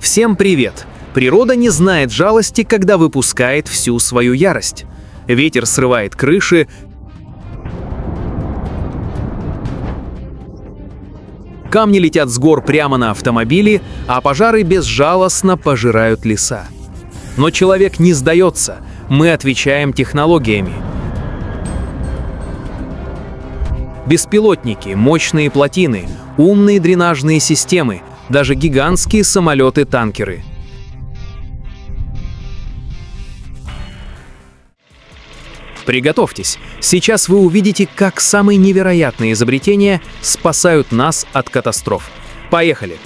Всем привет! Природа не знает жалости, когда выпускает всю свою ярость. Ветер срывает крыши, камни летят с гор прямо на автомобили, а пожары безжалостно пожирают леса. Но человек не сдается, мы отвечаем технологиями. Беспилотники, мощные плотины, умные дренажные системы, даже гигантские самолеты-танкеры. Приготовьтесь, сейчас вы увидите, как самые невероятные изобретения спасают нас от катастроф. Поехали!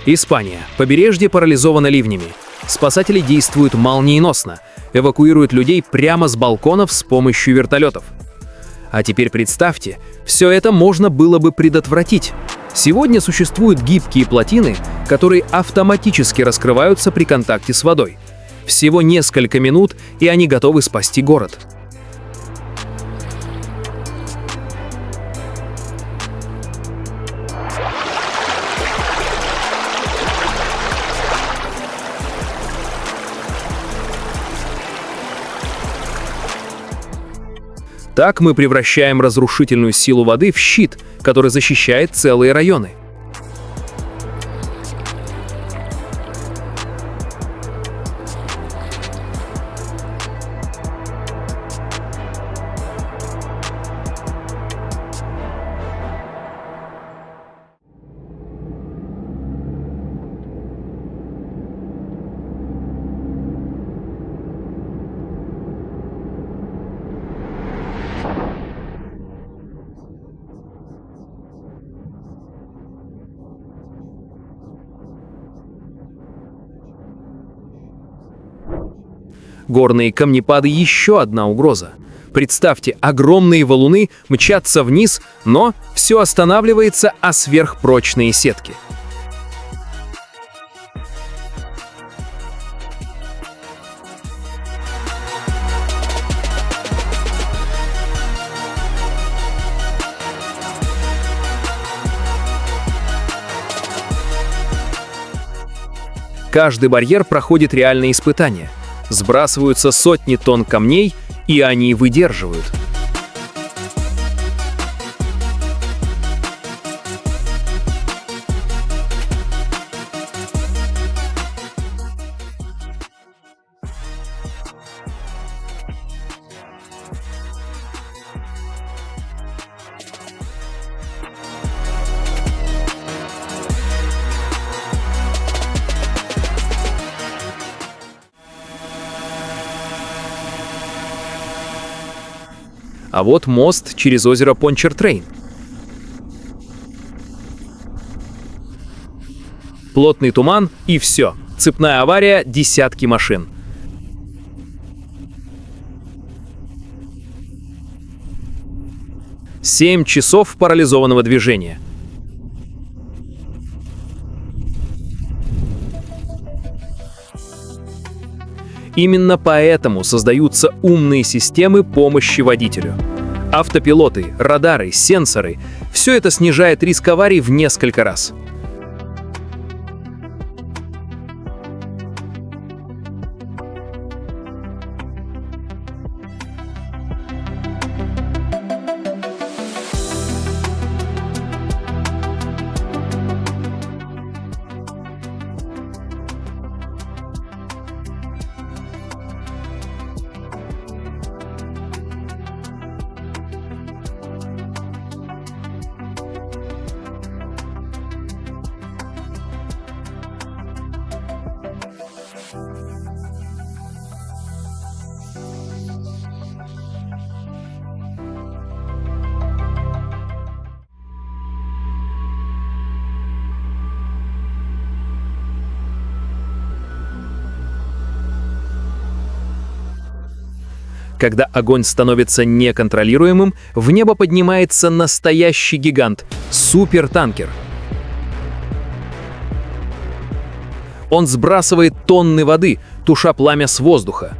Испания. Побережье парализовано ливнями. Спасатели действуют молниеносно, эвакуируют людей прямо с балконов с помощью вертолетов. А теперь представьте, все это можно было бы предотвратить. Сегодня существуют гибкие плотины, которые автоматически раскрываются при контакте с водой. Всего несколько минут, и они готовы спасти город. Так мы превращаем разрушительную силу воды в щит, который защищает целые районы. Горные камнепады — еще одна угроза. Представьте, огромные валуны мчатся вниз, но все останавливается о сверхпрочные сетки. Каждый барьер проходит реальные испытания. Сбрасываются сотни тонн камней, и они выдерживают. А вот мост через озеро Пончартрейн. Плотный туман и все. Цепная авария, десятки машин. Семь часов парализованного движения. Именно поэтому создаются умные системы помощи водителю. Автопилоты, радары, сенсоры – все это снижает риск аварий в несколько раз. Когда огонь становится неконтролируемым, в небо поднимается настоящий гигант — супертанкер. Он сбрасывает тонны воды, туша пламя с воздуха.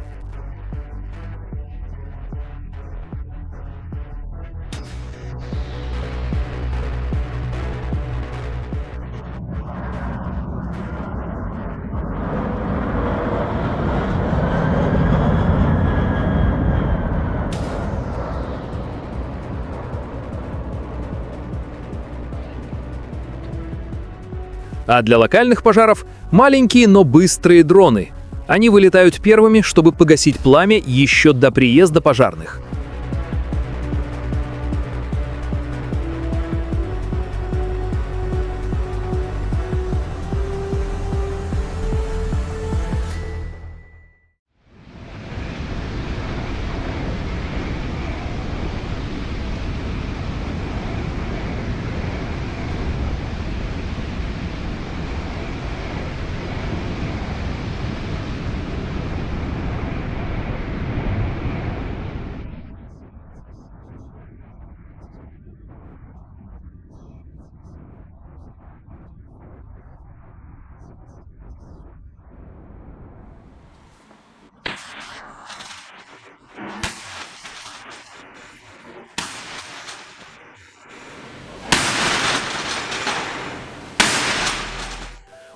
А для локальных пожаров маленькие, но быстрые дроны. Они вылетают первыми, чтобы погасить пламя еще до приезда пожарных.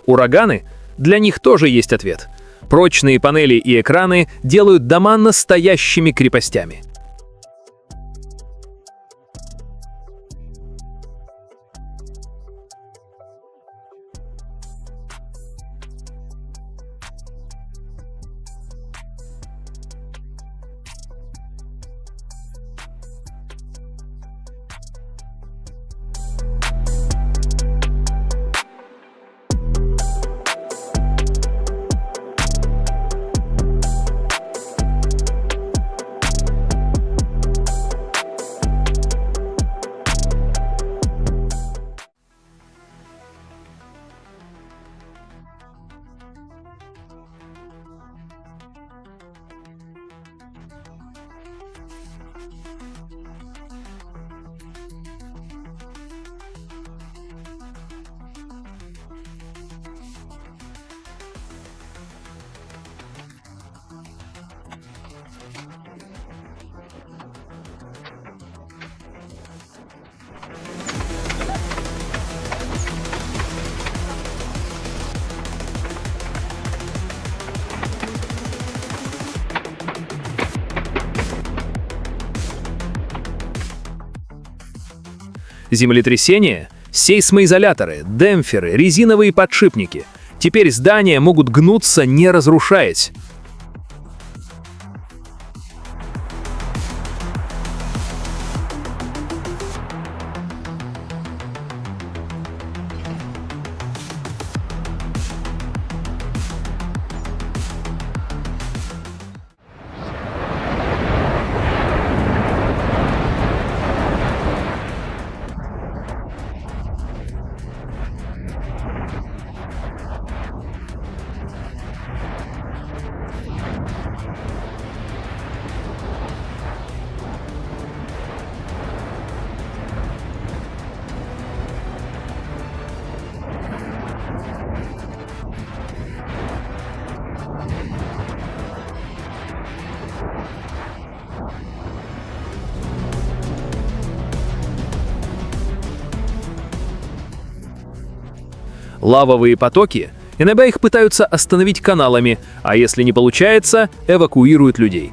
Ураганы? Для них тоже есть ответ. Прочные панели и экраны делают дома настоящими крепостями. Землетрясения, сейсмоизоляторы, демпферы, резиновые подшипники. Теперь здания могут гнуться, не разрушаясь. Лавовые потоки, иногда их пытаются остановить каналами, а если не получается, эвакуируют людей.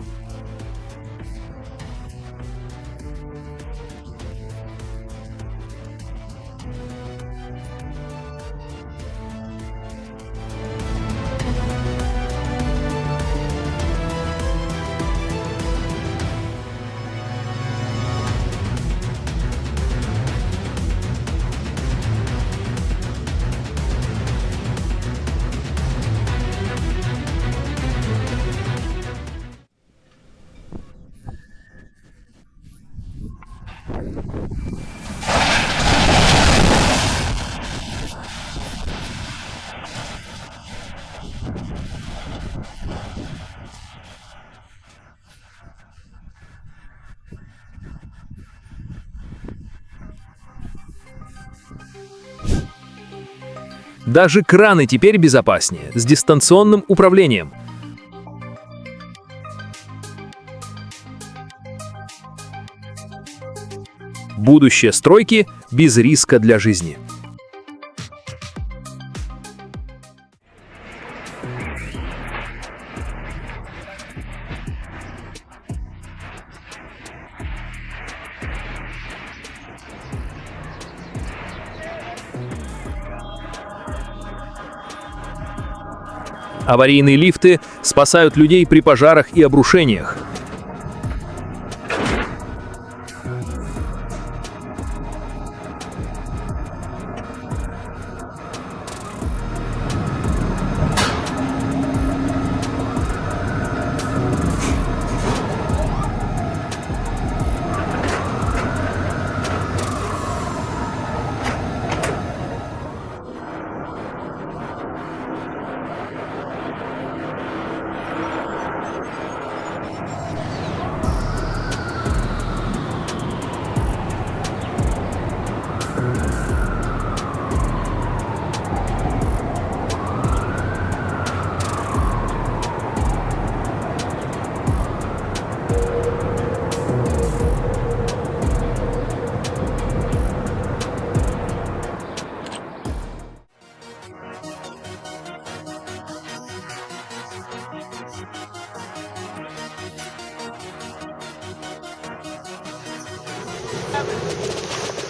Даже краны теперь безопаснее, с дистанционным управлением. Будущее стройки без риска для жизни. Аварийные лифты спасают людей при пожарах и обрушениях.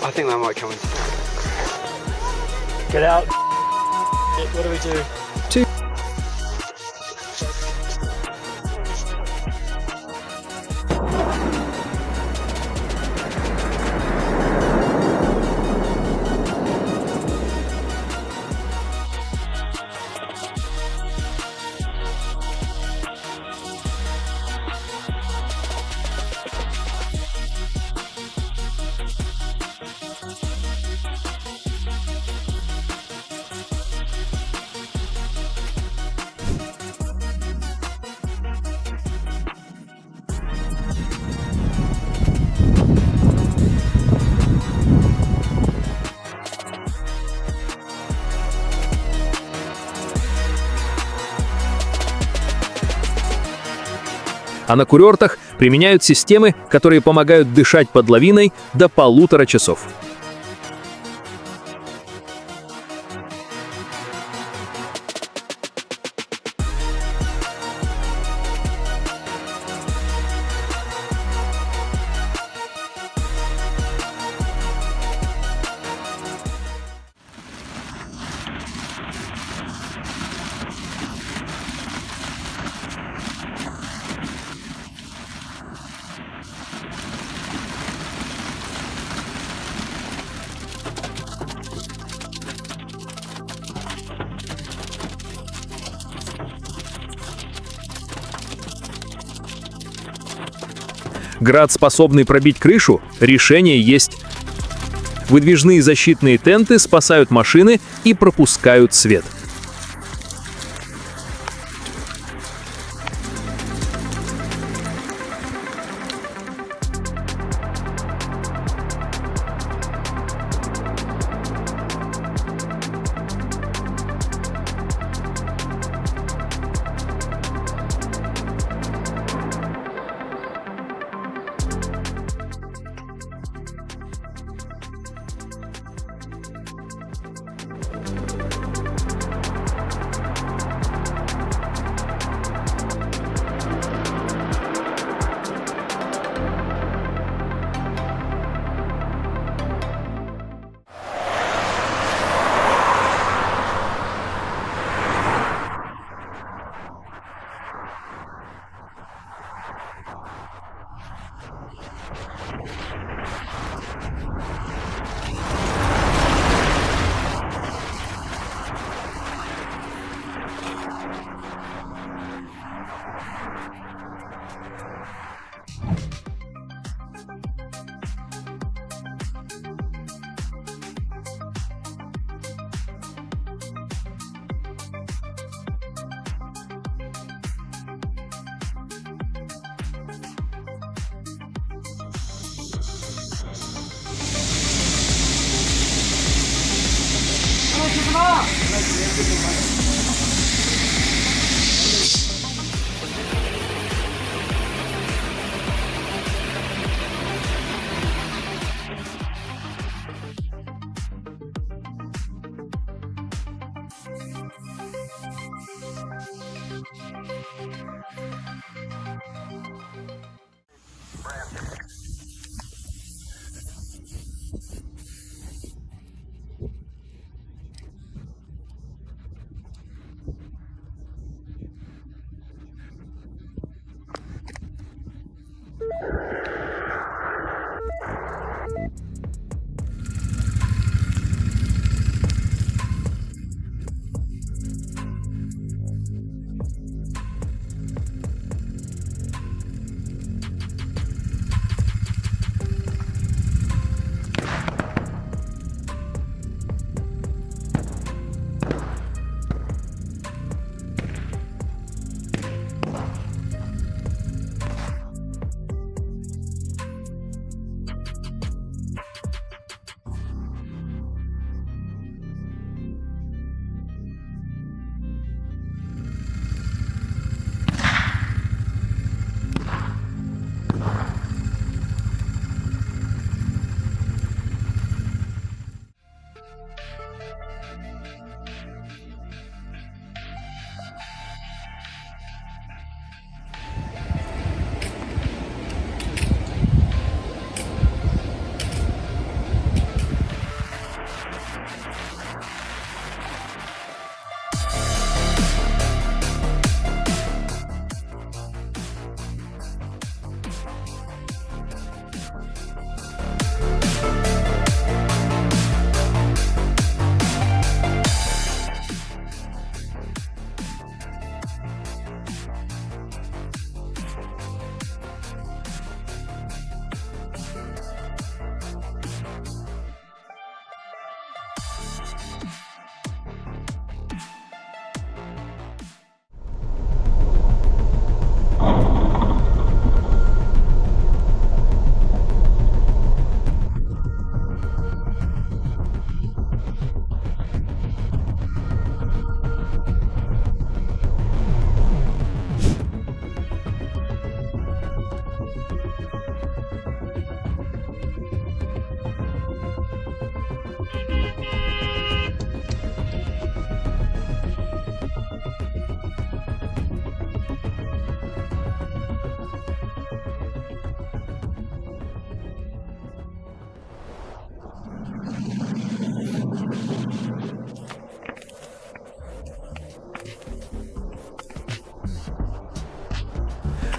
I think that might come in. Get out. What do we do? А на курортах применяют системы, которые помогают дышать под лавиной до 1,5 часов. Град, способный пробить крышу, решение есть. Выдвижные защитные тенты спасают машины и пропускают свет. Come on!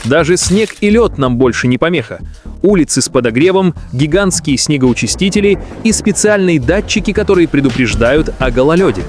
Даже снег и лед нам больше не помеха. Улицы с подогревом, гигантские снегоочистители и специальные датчики, которые предупреждают о гололеде.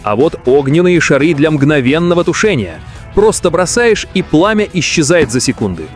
А вот огненные шары для мгновенного тушения. Просто бросаешь, и пламя исчезает за секунды.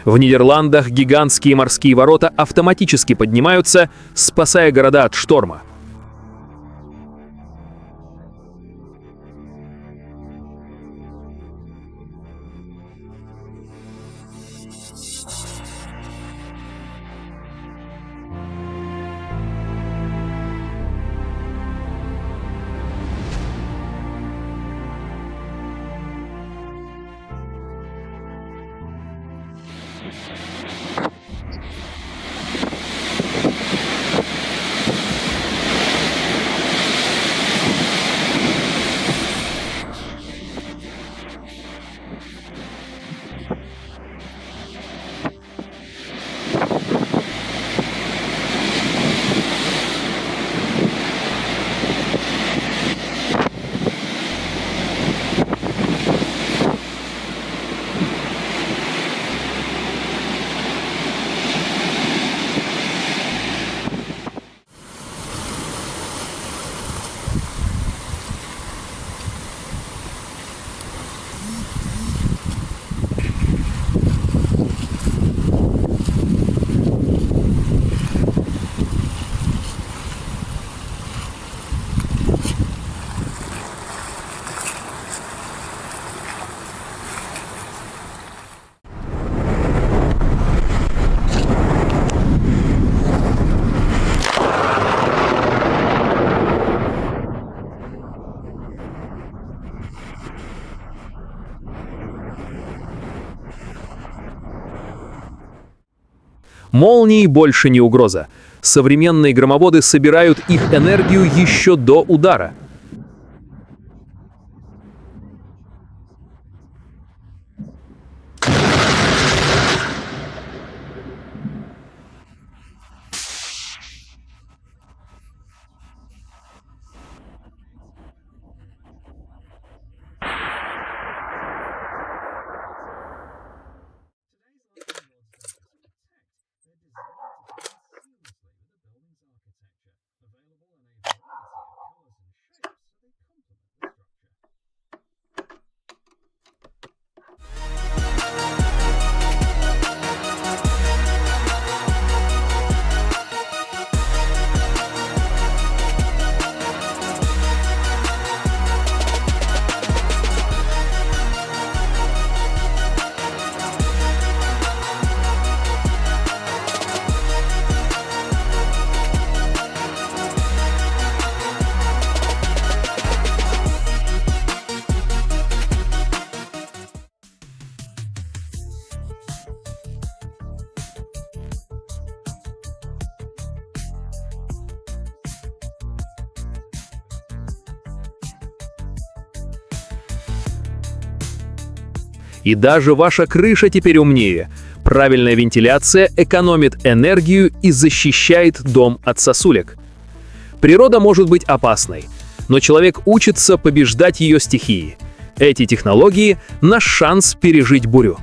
В Нидерландах гигантские морские ворота автоматически поднимаются, спасая города от шторма. Молнии больше не угроза. Современные громоводы собирают их энергию еще до удара. И даже ваша крыша теперь умнее. Правильная вентиляция экономит энергию и защищает дом от сосулек. Природа может быть опасной, но человек учится побеждать ее стихии. Эти технологии – наш шанс пережить бурю.